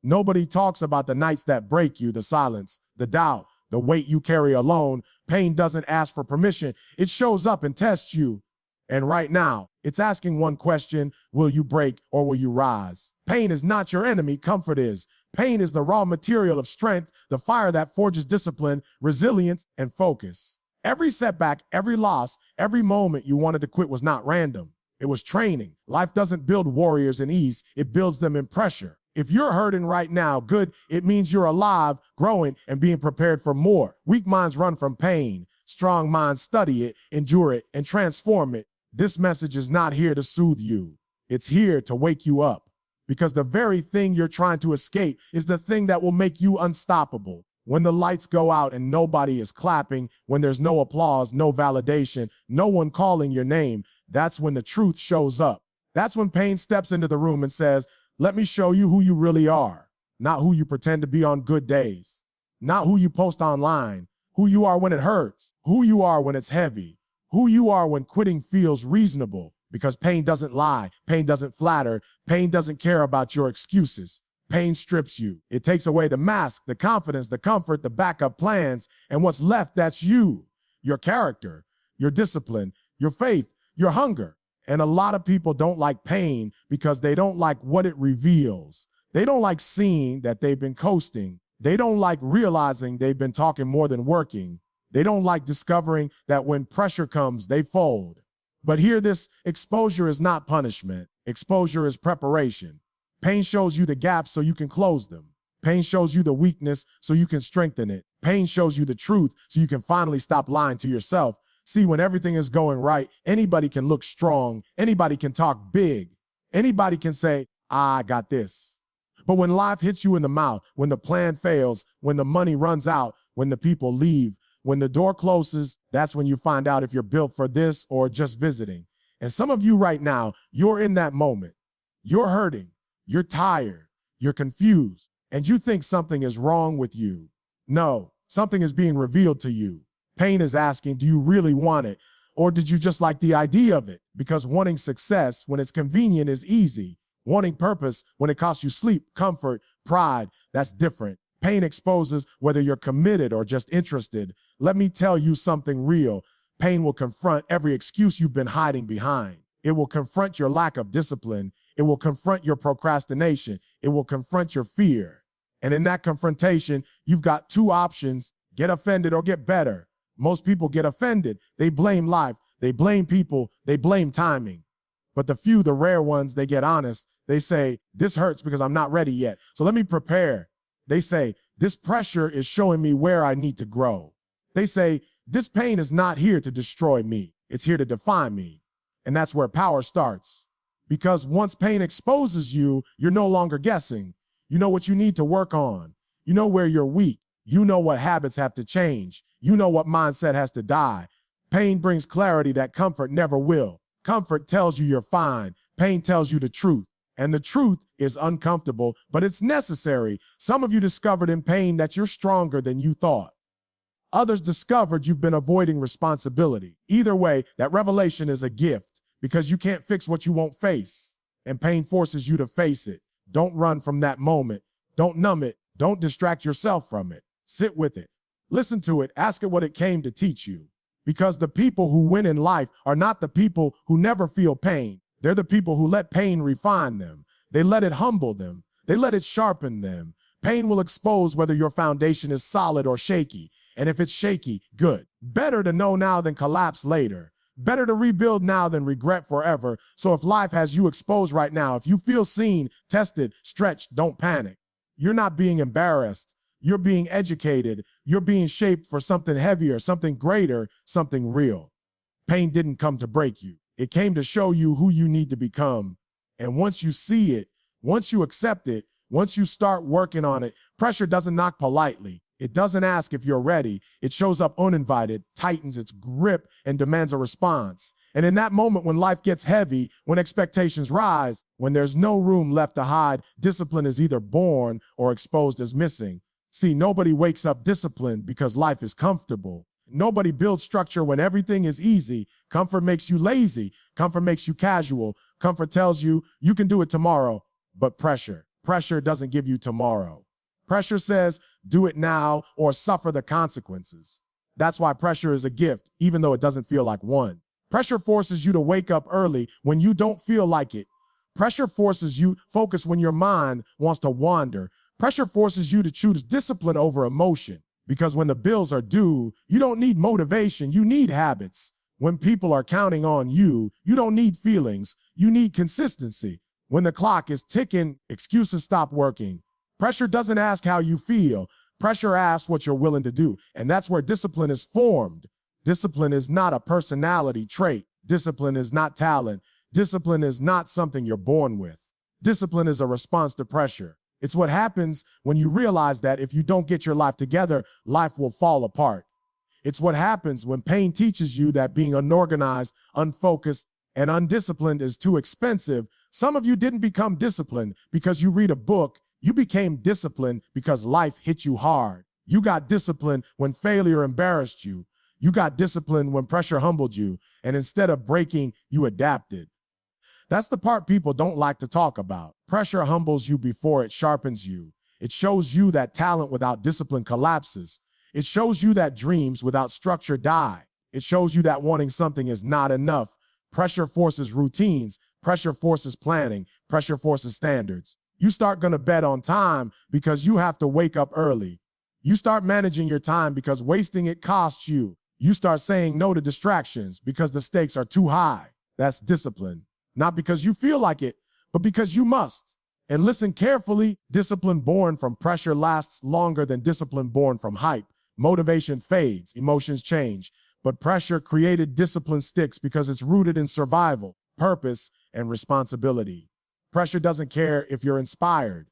Nobody talks about the nights that break you, the silence, the doubt, the weight you carry alone. Pain doesn't ask for permission. It shows up and tests you. And right now, it's asking one question: will you break or will you rise? Pain is not your enemy, comfort is. Pain is the raw material of strength, the fire that forges discipline, resilience, and focus. Every setback, every loss, every moment you wanted to quit was not random. It was training. Life doesn't build warriors in ease, it builds them in pressure. If you're hurting right now, good, it means you're alive, growing, and being prepared for more. Weak minds run from pain. Strong minds study it, endure it, and transform it. This message is not here to soothe you. It's here to wake you up. Because the very thing you're trying to escape is the thing that will make you unstoppable. When the lights go out and nobody is clapping, when there's no applause, no validation, no one calling your name, that's when the truth shows up. That's when pain steps into the room and says, let me show you who you really are. Not who you pretend to be on good days. Not who you post online. Who you are when it hurts. Who you are when it's heavy. Who you are when quitting feels reasonable. Because pain doesn't lie. Pain doesn't flatter. Pain doesn't care about your excuses. Pain strips you. It takes away the mask, the confidence, the comfort, the backup plans, and what's left, that's you. Your character, your discipline, your faith, your hunger. And a lot of people don't like pain because they don't like what it reveals. They don't like seeing that they've been coasting. They don't like realizing they've been talking more than working. They don't like discovering that when pressure comes, they fold. But hear this, exposure is not punishment. Exposure is preparation. Pain shows you the gaps so you can close them. Pain shows you the weakness so you can strengthen it. Pain shows you the truth so you can finally stop lying to yourself. See, when everything is going right, anybody can look strong. Anybody can talk big. Anybody can say, I got this. But when life hits you in the mouth, when the plan fails, when the money runs out, when the people leave, when the door closes, that's when you find out if you're built for this or just visiting. And some of you right now, you're in that moment. You're hurting. You're tired. You're confused. And you think something is wrong with you. No, something is being revealed to you. Pain is asking, do you really want it? Or did you just like the idea of it? Because wanting success when it's convenient is easy. Wanting purpose when it costs you sleep, comfort, pride, that's different. Pain exposes whether you're committed or just interested. Let me tell you something real. Pain will confront every excuse you've been hiding behind. It will confront your lack of discipline. It will confront your procrastination. It will confront your fear. And in that confrontation, you've got two options: get offended or get better. Most people get offended. They blame life. They blame people. They blame timing. But the few, the rare ones, they get honest. They say, this hurts because I'm not ready yet, so let me prepare. They say, this pressure is showing me where I need to grow. They say, this pain is not here to destroy me. It's here to define me. And that's where power starts. Because once pain exposes you, you're no longer guessing. You know what you need to work on. You know where you're weak. You know what habits have to change. You know what mindset has to die. Pain brings clarity that comfort never will. Comfort tells you you're fine. Pain tells you the truth. And the truth is uncomfortable, but it's necessary. Some of you discovered in pain that you're stronger than you thought. Others discovered you've been avoiding responsibility. Either way, that revelation is a gift because you can't fix what you won't face. And pain forces you to face it. Don't run from that moment. Don't numb it. Don't distract yourself from it. Sit with it. Listen to it. Ask it what it came to teach you. Because the people who win in life are not the people who never feel pain. They're the people who let pain refine them. They let it humble them. They let it sharpen them. Pain will expose whether your foundation is solid or shaky. And if it's shaky, good. Better to know now than collapse later. Better to rebuild now than regret forever. So if life has you exposed right now, if you feel seen, tested, stretched, don't panic. You're not being embarrassed. You're being educated. You're being shaped for something heavier, something greater, something real. Pain didn't come to break you. It came to show you who you need to become. And once you see it, once you accept it, once you start working on it, pressure doesn't knock politely. It doesn't ask if you're ready. It shows up uninvited, tightens its grip, and demands a response. And in that moment when life gets heavy, when expectations rise, when there's no room left to hide, discipline is either born or exposed as missing. See, nobody wakes up disciplined because life is comfortable. Nobody builds structure when everything is easy. Comfort makes you lazy. Comfort makes you casual. Comfort tells you you can do it tomorrow. But pressure Pressure doesn't give you tomorrow. Pressure says, do it now or suffer the consequences. That's why pressure is a gift, even though it doesn't feel like one. Pressure forces you to wake up early when you don't feel like it. Pressure forces you focus when your mind wants to wander. Pressure forces you to choose discipline over emotion. Because when the bills are due, you don't need motivation, you need habits. When people are counting on you, you don't need feelings, you need consistency. When the clock is ticking, excuses stop working. Pressure doesn't ask how you feel. Pressure asks what you're willing to do. And that's where discipline is formed. Discipline is not a personality trait. Discipline is not talent. Discipline is not something you're born with. Discipline is a response to pressure. It's what happens when you realize that if you don't get your life together, life will fall apart. It's what happens when pain teaches you that being unorganized, unfocused, and undisciplined is too expensive. Some of you didn't become disciplined because you read a book. You became disciplined because life hit you hard. You got disciplined when failure embarrassed you. You got disciplined when pressure humbled you. And instead of breaking, you adapted. That's the part people don't like to talk about. Pressure humbles you before it sharpens you. It shows you that talent without discipline collapses. It shows you that dreams without structure die. It shows you that wanting something is not enough. Pressure forces routines. Pressure forces planning. Pressure forces standards. You start going to bet on time because you have to wake up early. You start managing your time because wasting it costs you. You start saying no to distractions because the stakes are too high. That's discipline. Not because you feel like it, but because you must. And listen carefully, discipline born from pressure lasts longer than discipline born from hype. Motivation fades, emotions change, but pressure created discipline sticks because it's rooted in survival, purpose, and responsibility. Pressure doesn't care if you're inspired.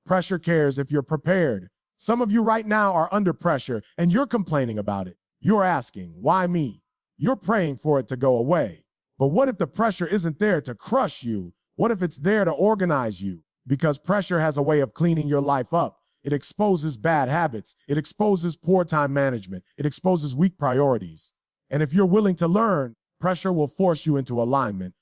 Pressure cares if you're prepared. Some of you right now are under pressure and you're complaining about it. You're asking, why me? You're praying for it to go away. But what if the pressure isn't there to crush you? What if it's there to organize you? Because pressure has a way of cleaning your life up. It exposes bad habits. It exposes poor time management. It exposes weak priorities. And if you're willing to learn, pressure will force you into alignment.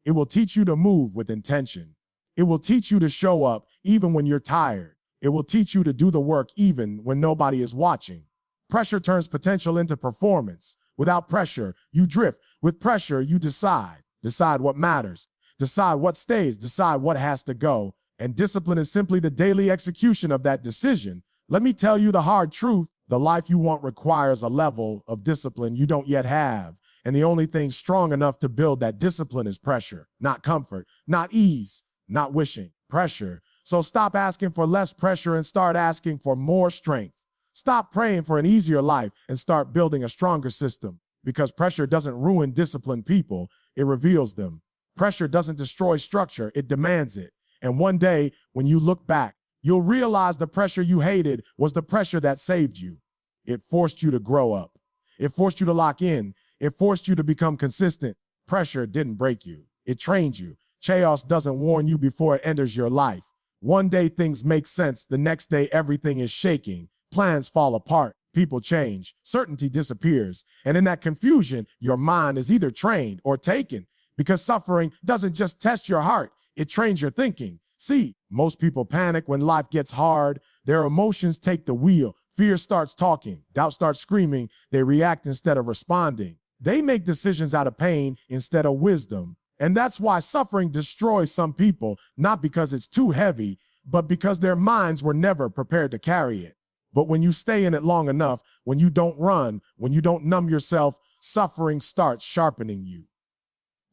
It will teach you to move with intention. It will teach you to show up even when you're tired. It will teach you to do the work even when nobody is watching. Pressure turns potential into performance. Without pressure, you drift. With pressure, you decide. Decide what matters. Decide what stays. Decide what has to go. And discipline is simply the daily execution of that decision. Let me tell you the hard truth. The life you want requires a level of discipline you don't yet have. And the only thing strong enough to build that discipline is pressure, not comfort, not ease, not wishing, pressure. So stop asking for less pressure and start asking for more strength. Stop praying for an easier life and start building a stronger system. Because pressure doesn't ruin disciplined people, it reveals them. Pressure doesn't destroy structure, it demands it. And one day, when you look back, you'll realize the pressure you hated was the pressure that saved you. It forced you to grow up. It forced you to lock in. It forced you to become consistent. Pressure didn't break you. It trained you. Chaos doesn't warn you before it enters your life. One day things make sense. The next day everything is shaking. Plans fall apart. People change. Certainty disappears. And in that confusion, your mind is either trained or taken. Because suffering doesn't just test your heart. It trains your thinking. See, most people panic when life gets hard. Their emotions take the wheel. Fear starts talking. Doubt starts screaming. They react instead of responding. They make decisions out of pain instead of wisdom. And that's why suffering destroys some people, not because it's too heavy, but because their minds were never prepared to carry it. But when you stay in it long enough, when you don't run, when you don't numb yourself, suffering starts sharpening you.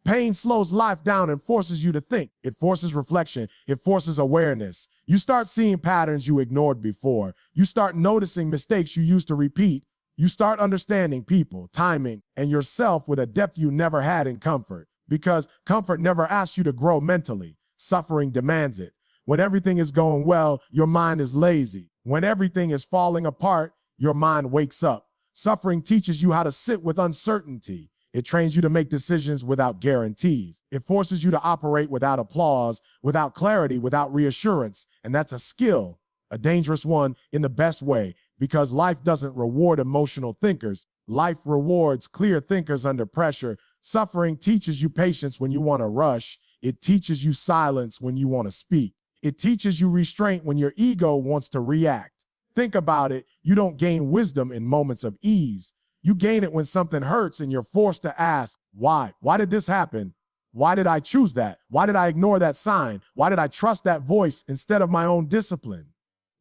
Pain slows life down and forces you to think. It forces reflection. It forces awareness. You start seeing patterns you ignored before. You start noticing mistakes you used to repeat. You start understanding people, timing, and yourself with a depth you never had in comfort. Because comfort never asks you to grow mentally. Suffering demands it. When everything is going well, your mind is lazy. When everything is falling apart, your mind wakes up. Suffering teaches you how to sit with uncertainty. It trains you to make decisions without guarantees. It forces you to operate without applause, without clarity, without reassurance. And that's a skill, a dangerous one in the best way, because life doesn't reward emotional thinkers. Life rewards clear thinkers under pressure. Suffering teaches you patience when you want to rush. It teaches you silence when you want to speak. It teaches you restraint when your ego wants to react. Think about it. You don't gain wisdom in moments of ease. You gain it when something hurts and you're forced to ask, why? Why did this happen? Why did I choose that? Why did I ignore that sign? Why did I trust that voice instead of my own discipline?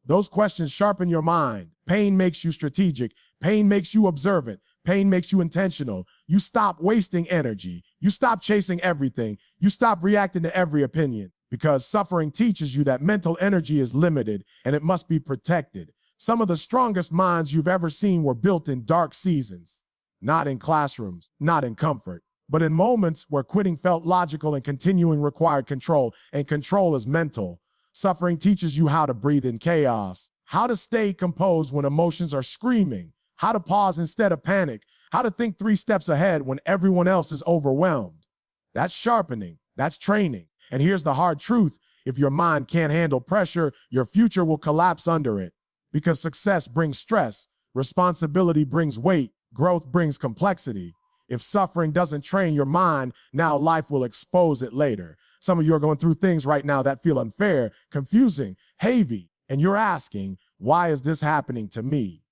Those questions sharpen your mind. Pain makes you strategic. Pain makes you observant. Pain makes you intentional. You stop wasting energy. You stop chasing everything. You stop reacting to every opinion, because suffering teaches you that mental energy is limited and it must be protected. Some of the strongest minds you've ever seen were built in dark seasons, not in classrooms, not in comfort, but in moments where quitting felt logical and continuing required control, and control is mental. Suffering teaches you how to breathe in chaos, how to stay composed when emotions are screaming, how to pause instead of panic, how to think 3 steps ahead when everyone else is overwhelmed. That's sharpening, that's training. And here's the hard truth: if your mind can't handle pressure, your future will collapse under it. Because success brings stress, responsibility brings weight, growth brings complexity. If suffering doesn't train your mind, now life will expose it later. Some of you are going through things right now that feel unfair, confusing, heavy, and you're asking, why is this happening to me?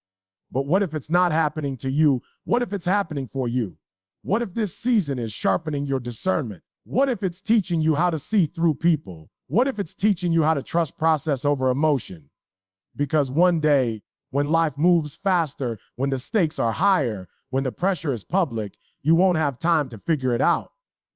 But what if it's not happening to you? What if it's happening for you? What if this season is sharpening your discernment? What if it's teaching you how to see through people? What if it's teaching you how to trust process over emotion? Because one day, when life moves faster, when the stakes are higher, when the pressure is public, you won't have time to figure it out.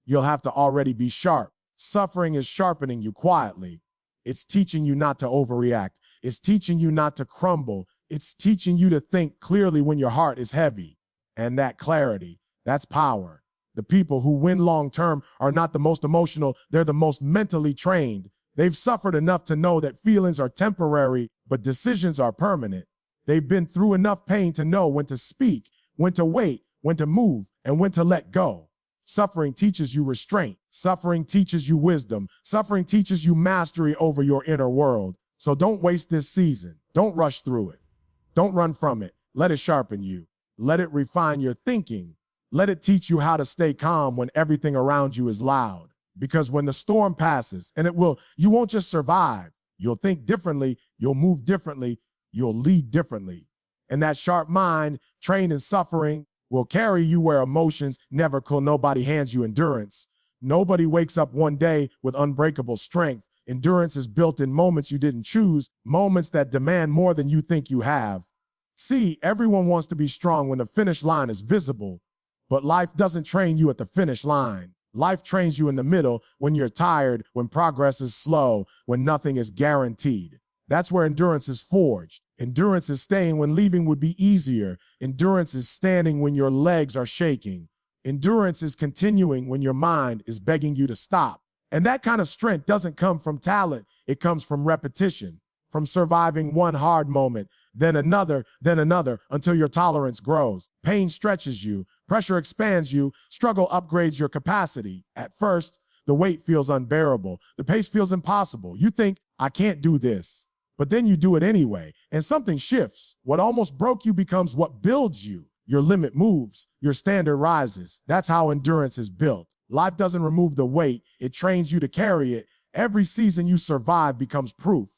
You'll have to already be sharp. Suffering is sharpening you quietly. It's teaching you not to overreact. It's teaching you not to crumble. It's teaching you to think clearly when your heart is heavy. And that clarity, that's power. The people who win long-term are not the most emotional, they're the most mentally trained. They've suffered enough to know that feelings are temporary, but decisions are permanent. They've been through enough pain to know when to speak, when to wait, when to move, and when to let go. Suffering teaches you restraint. Suffering teaches you wisdom. Suffering teaches you mastery over your inner world. So don't waste this season. Don't rush through it. Don't run from it. Let it sharpen you. Let it refine your thinking. Let it teach you how to stay calm when everything around you is loud. Because when the storm passes, and it will, you won't just survive. You'll think differently. You'll move differently. You'll lead differently. And that sharp mind, trained in suffering, will carry you where emotions never could. Nobody hands you endurance. Nobody wakes up one day with unbreakable strength. Endurance is built in moments you didn't choose, moments that demand more than you think you have. See, everyone wants to be strong when the finish line is visible, but life doesn't train you at the finish line. Life trains you in the middle, when you're tired, when progress is slow, when nothing is guaranteed. That's where endurance is forged. Endurance is staying when leaving would be easier. Endurance is standing when your legs are shaking. Endurance is continuing when your mind is begging you to stop. And that kind of strength doesn't come from talent. It comes from repetition, from surviving one hard moment, then another, until your tolerance grows. Pain stretches you. Pressure expands you. Struggle upgrades your capacity. At first, the weight feels unbearable. The pace feels impossible. You think, I can't do this. But then you do it anyway, and something shifts. What almost broke you becomes what builds you. Your limit moves, your standard rises. That's how endurance is built. Life doesn't remove the weight, it trains you to carry it. Every season you survive becomes proof.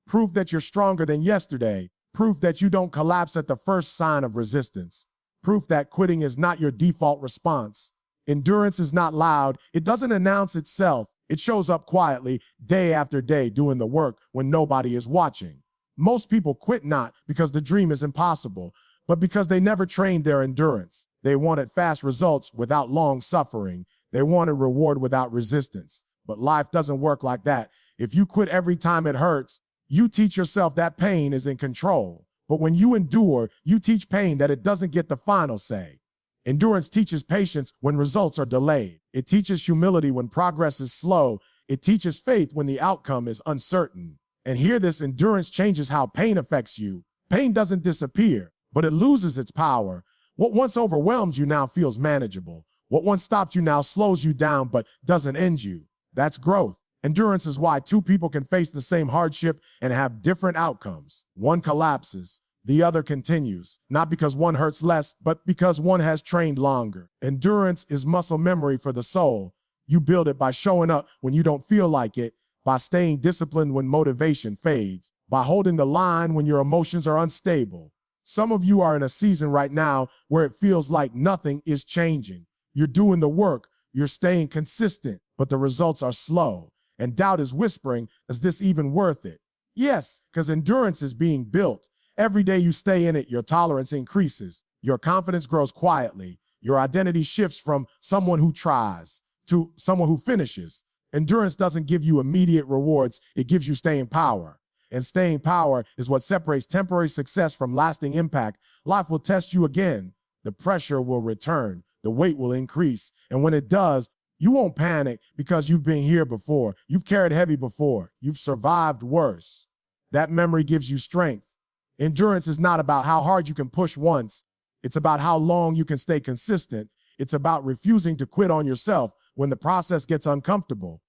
Proof that you're stronger than yesterday. Proof that you don't collapse at the first sign of resistance. Proof that quitting is not your default response. Endurance is not loud, it doesn't announce itself. It shows up quietly, day after day, doing the work when nobody is watching. Most people quit not because the dream is impossible, but because they never trained their endurance. They wanted fast results without long suffering. They wanted reward without resistance. But life doesn't work like that. If you quit every time it hurts, you teach yourself that pain is in control. But when you endure, you teach pain that it doesn't get the final say. Endurance teaches patience when results are delayed. It teaches humility when progress is slow. It teaches faith when the outcome is uncertain. And here, this endurance changes how pain affects you. Pain doesn't disappear, but it loses its power. What once overwhelmed you now feels manageable. What once stopped you now slows you down but doesn't end you. That's growth. Endurance is why 2 people can face the same hardship and have different outcomes. One collapses, the other continues, not because one hurts less, but because one has trained longer. Endurance is muscle memory for the soul. You build it by showing up when you don't feel like it, by staying disciplined when motivation fades, by holding the line when your emotions are unstable. Some of you are in a season right now where it feels like nothing is changing. You're doing the work, you're staying consistent, but the results are slow. And doubt is whispering, is this even worth it? Yes, because endurance is being built. Every day you stay in it, your tolerance increases. Your confidence grows quietly. Your identity shifts from someone who tries to someone who finishes. Endurance doesn't give you immediate rewards, it gives you staying power. And staying power is what separates temporary success from lasting impact. Life will test you again. The pressure will return. The weight will increase. And when it does, you won't panic because you've been here before. You've carried heavy before. You've survived worse. That memory gives you strength. Endurance is not about how hard you can push once. It's about how long you can stay consistent. It's about refusing to quit on yourself when the process gets uncomfortable.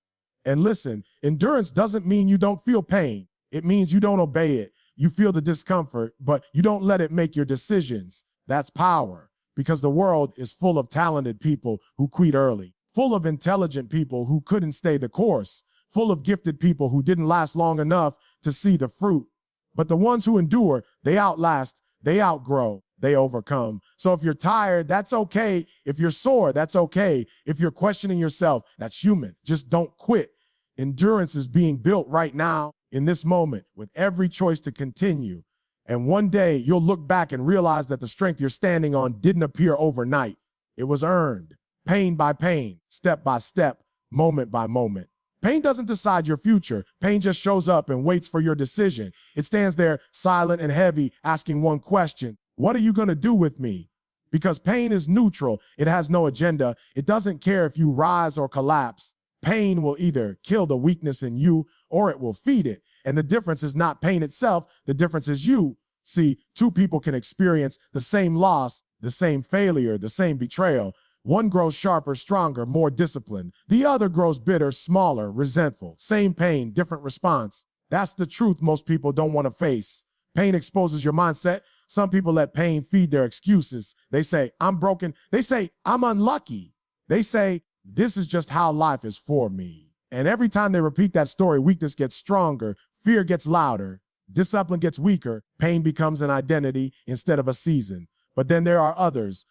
And listen, endurance doesn't mean you don't feel pain. It means you don't obey it. You feel the discomfort, but you don't let it make your decisions. That's power, because the world is full of talented people who quit early, full of intelligent people who couldn't stay the course, full of gifted people who didn't last long enough to see the fruit. But the ones who endure, they outlast, they outgrow, they overcome. So if you're tired, that's okay. If you're sore, that's okay. If you're questioning yourself, that's human. Just don't quit. Endurance is being built right now, in this moment, with every choice to continue. And one day you'll look back and realize that the strength you're standing on didn't appear overnight. It was earned, pain by pain, step by step, moment by moment. Pain doesn't decide your future. Pain just shows up and waits for your decision. It stands there silent and heavy, asking one question: what are you going to do with me? Because pain is neutral. It has no agenda. It doesn't care if you rise or collapse. Pain will either kill the weakness in you or it will feed it. And the difference is not pain itself. The difference is you. See, two people can experience the same loss, the same failure, the same betrayal. One grows sharper, stronger, more disciplined. The other grows bitter, smaller, resentful. Same pain, different response. That's the truth most people don't want to face. Pain exposes your mindset. Some people let pain feed their excuses. They say, I'm broken. They say, I'm unlucky. They say, this is just how life is for me. And every time they repeat that story, weakness gets stronger, fear gets louder, discipline gets weaker, pain becomes an identity instead of a season. But then there are others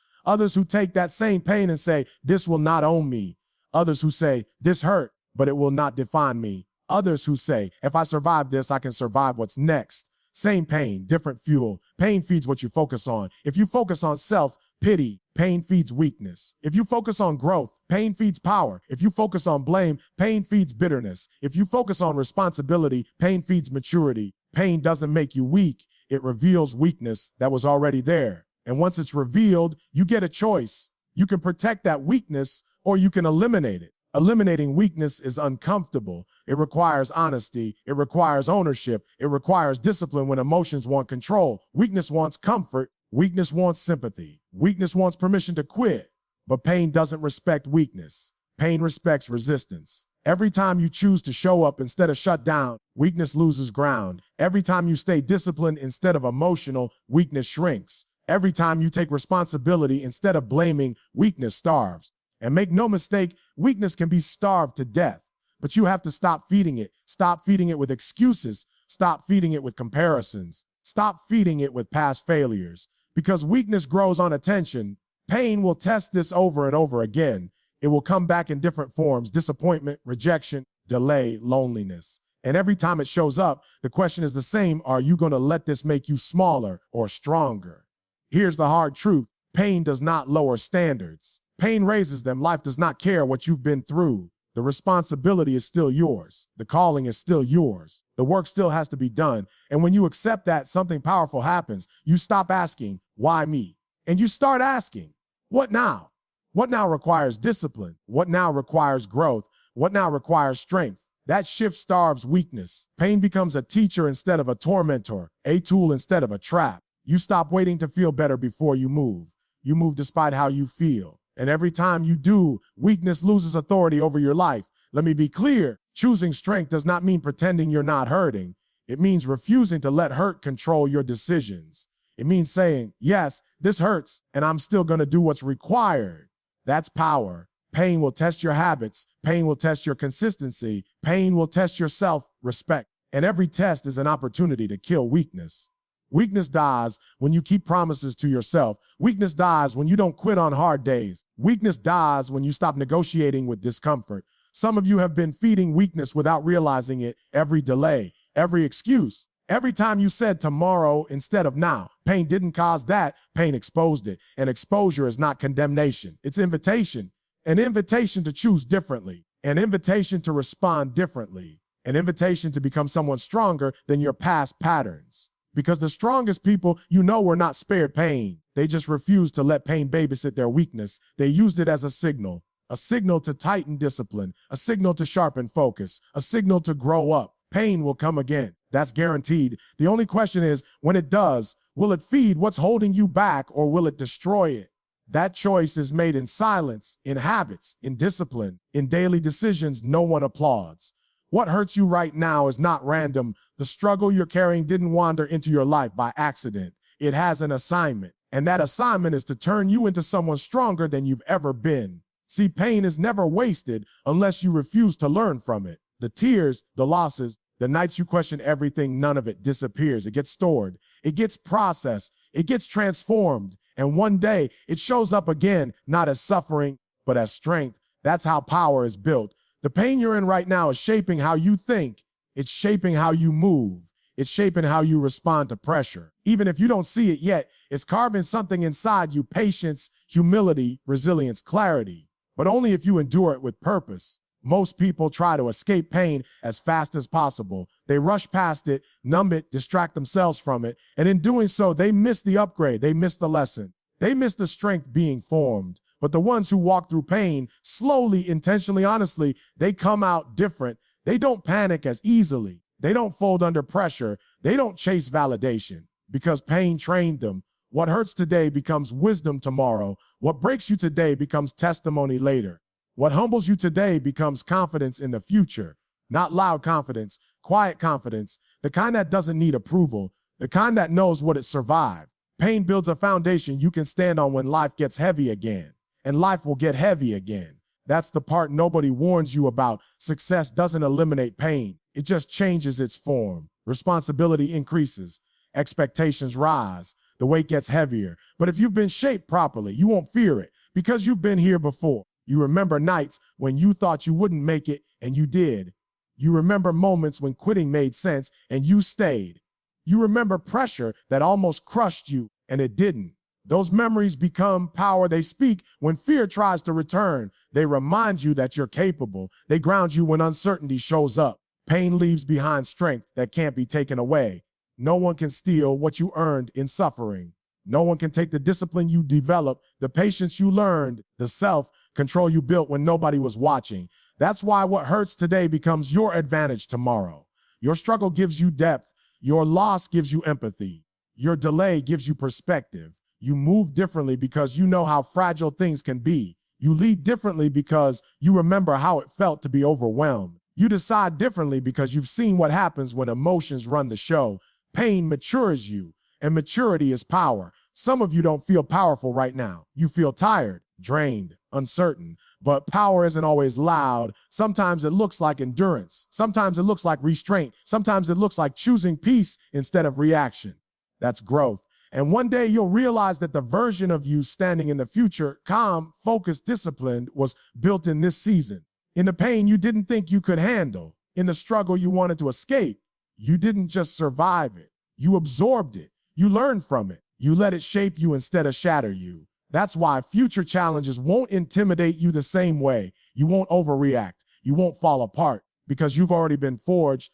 who take that same pain and say, this will not own me. Others who say, this hurt, but it will not define me. Others who say, if I survive this, I can survive what's next. Same pain, different fuel. Pain feeds what you focus on. If you focus on self-pity, pain feeds weakness. If you focus on growth, pain feeds power. If you focus on blame, pain feeds bitterness. If you focus on responsibility, pain feeds maturity. Pain doesn't make you weak. It reveals weakness that was already there. And once it's revealed, you get a choice. You can protect that weakness or you can eliminate it. Eliminating weakness is uncomfortable. It requires honesty. It requires ownership. It requires discipline when emotions want control. Weakness wants comfort. Weakness wants sympathy. Weakness wants permission to quit. But pain doesn't respect weakness. Pain respects resistance. Every time you choose to show up instead of shut down, weakness loses ground. Every time you stay disciplined instead of emotional, weakness shrinks. Every time you take responsibility instead of blaming, weakness starves. And make no mistake, weakness can be starved to death. But you have to stop feeding it. Stop feeding it with excuses. Stop feeding it with comparisons. Stop feeding it with past failures. Because weakness grows on attention. Pain will test this over and over again. It will come back in different forms: disappointment, rejection, delay, loneliness. And every time it shows up, the question is the same: are you going to let this make you smaller or stronger? Here's the hard truth. Pain does not lower standards. Pain raises them. Life does not care what you've been through. The responsibility is still yours. The calling is still yours. The work still has to be done. And when you accept that, something powerful happens. You stop asking, why me? And you start asking, what now? What now requires discipline? What now requires growth? What now requires strength? That shift starves weakness. Pain becomes a teacher instead of a tormentor, a tool instead of a trap. You stop waiting to feel better before you move. You move despite how you feel. And every time you do, weakness loses authority over your life. Let me be clear. Choosing strength does not mean pretending you're not hurting. It means refusing to let hurt control your decisions. It means saying, yes, this hurts, and I'm still going to do what's required. That's power. Pain will test your habits. Pain will test your consistency. Pain will test your self-respect. And every test is an opportunity to kill weakness. Weakness dies when you keep promises to yourself. Weakness dies when you don't quit on hard days. Weakness dies when you stop negotiating with discomfort. Some of you have been feeding weakness without realizing it. Every delay, every excuse, every time you said tomorrow instead of now. Pain didn't cause that, pain exposed it. And exposure is not condemnation, it's invitation. An invitation to choose differently, an invitation to respond differently, an invitation to become someone stronger than your past patterns. Because the strongest people you know were not spared pain. They just refused to let pain babysit their weakness. They used it as a signal to tighten discipline, a signal to sharpen focus, a signal to grow up. Pain will come again. That's guaranteed. The only question is, when it does, will it feed what's holding you back or will it destroy it? That choice is made in silence, in habits, in discipline, in daily decisions no one applauds. What hurts you right now is not random. The struggle you're carrying didn't wander into your life by accident. It has an assignment, and that assignment is to turn you into someone stronger than you've ever been. See, pain is never wasted unless you refuse to learn from it. The tears, the losses, the nights you question everything, none of it disappears. It gets stored. It gets processed. It gets transformed. And one day it shows up again, not as suffering, but as strength. That's how power is built. The pain you're in right now is shaping how you think. It's shaping how you move. It's shaping how you respond to pressure. Even if you don't see it yet, it's carving something inside you: patience, humility, resilience, clarity. But only if you endure it with purpose. Most people try to escape pain as fast as possible. They rush past it, numb it, distract themselves from it, and in doing so, they miss the upgrade, they miss the lesson. They miss the strength being formed. But the ones who walk through pain, slowly, intentionally, honestly, they come out different. They don't panic as easily. They don't fold under pressure. They don't chase validation because pain trained them. What hurts today becomes wisdom tomorrow. What breaks you today becomes testimony later. What humbles you today becomes confidence in the future. Not loud confidence, quiet confidence, the kind that doesn't need approval, the kind that knows what it survived. Pain builds a foundation you can stand on when life gets heavy again. And life will get heavy again. That's the part nobody warns you about. Success doesn't eliminate pain. It just changes its form. Responsibility increases. Expectations rise. The weight gets heavier. But if you've been shaped properly, you won't fear it because you've been here before. You remember nights when you thought you wouldn't make it and you did. You remember moments when quitting made sense and you stayed. You remember pressure that almost crushed you and it didn't. Those memories become power. They speak when fear tries to return. They remind you that you're capable. They ground you when uncertainty shows up. Pain leaves behind strength that can't be taken away. No one can steal what you earned in suffering. No one can take the discipline you developed, the patience you learned, the self-control you built when nobody was watching. That's why what hurts today becomes your advantage tomorrow. Your struggle gives you depth. Your loss gives you empathy. Your delay gives you perspective. You move differently because you know how fragile things can be. You lead differently because you remember how it felt to be overwhelmed. You decide differently because you've seen what happens when emotions run the show. Pain matures you, and maturity is power. Some of you don't feel powerful right now. You feel tired, drained, uncertain. But power isn't always loud. Sometimes it looks like endurance. Sometimes it looks like restraint. Sometimes it looks like choosing peace instead of reaction. That's growth. And one day you'll realize that the version of you standing in the future, calm, focused, disciplined, was built in this season. In the pain you didn't think you could handle, in the struggle you wanted to escape, you didn't just survive it. You absorbed it. You learned from it. You let it shape you instead of shatter you. That's why future challenges won't intimidate you the same way. You won't overreact. You won't fall apart because you've already been forged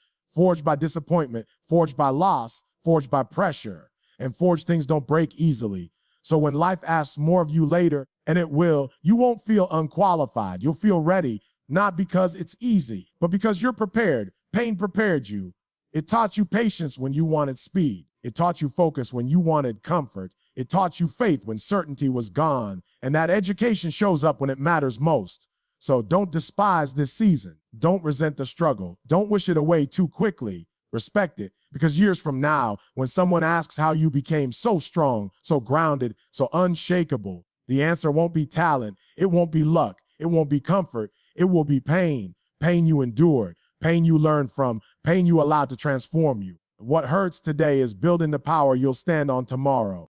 by disappointment, forged by loss, forged by pressure. And forged things don't break easily. So when life asks more of you later, and it will, you won't feel unqualified. You'll feel ready, not because it's easy, but because you're prepared. Pain prepared you. It taught you patience when you wanted speed. It taught you focus when you wanted comfort. It taught you faith when certainty was gone. And that education shows up when it matters most. So don't despise this season. Don't resent the struggle. Don't wish it away too quickly. Respect it, because years from now, when someone asks how you became so strong, so grounded, so unshakable, the answer won't be talent, it won't be luck, It won't be comfort. It will be pain. Pain you endured, pain you learned from, pain you allowed to transform you. What hurts today is building the power you'll stand on tomorrow.